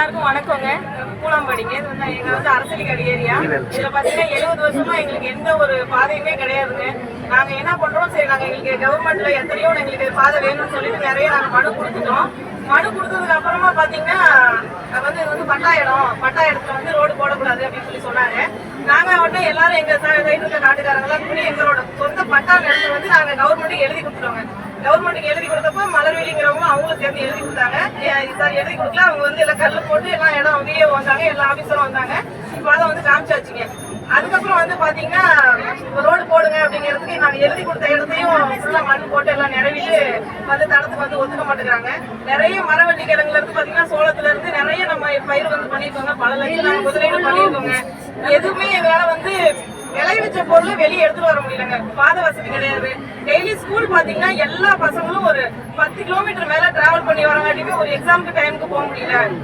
எல்லாருக்கும் வணக்கங்க. பூலாம்படிங்க. இது வந்து எங்க அரசியல் ஏரியா. இதுல பாத்தீங்கன்னா 70 வருஷமா எங்களுக்கு எந்த ஒரு பாதையுமே கிடையாதுங்க. நாங்க என்ன பண்றோம், சரி நாங்க எங்களுக்கு கவர்மெண்ட்ல எத்தனையோ எங்களுக்கு பாதை வேணும்னு சொல்லிட்டு நிறைய நாங்க மனு கொடுத்துட்டோம். மனு கொடுத்ததுக்கு அப்புறமா பாத்தீங்கன்னா இது வந்து பட்டா இடத்துல வந்து ரோடு போடக்கூடாது அப்படின்னு சொல்லி சொன்னாங்க. நாங்க உடனே எல்லாரும் எங்க சைடு இருக்க நாட்டுக்காரங்களாம் கூடி எங்களோட சொந்த பட்டா இடத்துல வந்து நாங்க கவர்மெண்ட்டுக்கு எழுதி கொடுத்துருவோங்க. கவர்மெண்ட்டுக்கு எழுதி கொடுத்தப்போ மலர்வெளிங்கிறவங்க அவங்களும் சேர்ந்து எழுதி கொடுத்தாங்க. சார் எழுதி கொடுக்கல, அவங்க வந்து எல்லாம் கல்லு போட்டு எல்லாம் இடம் விஏ வந்தாங்க, எல்லா ஆபீஸரும் வந்தாங்க. இப்போ அதை வந்து காமிச்சாச்சுங்க. அதுக்கப்புறம் வந்து பாத்தீங்கன்னா ரோடு போடுங்க அப்படிங்கிறதுக்கு நாங்க எழுதி கொடுத்த இடத்தையும் ஃபுல்லா மண் போட்டு எல்லாம் நிறைவிட்டு வந்து தடத்துக்கு வந்து ஒத்துக்க மாட்டேங்கிறாங்க. நிறைய மரவள்ளி கிழங்குல இருந்து பாத்தீங்கன்னா சோளத்துல இருந்து நிறைய நம்ம பயிர் வந்து பண்ணிருக்கோங்க. பல லட்சம் நாங்க முதலீடு பண்ணிருக்கோங்க. எதுவுமே எங்களால வந்து விளைவிச்ச பொருள் வெளியே எடுத்துட்டு வர முடியலங்க. பாதை வசதி கிடையாது. டெய்லி ஸ்கூல் பாத்தீங்கன்னா எல்லா பசங்களும் ஒரு 10 கிலோமீட்டர் மேல டிராவல் பண்ணி வரங்காட்டியுமே ஒரு எக்ஸாமுக்கு டைமுக்கு போக முடியல.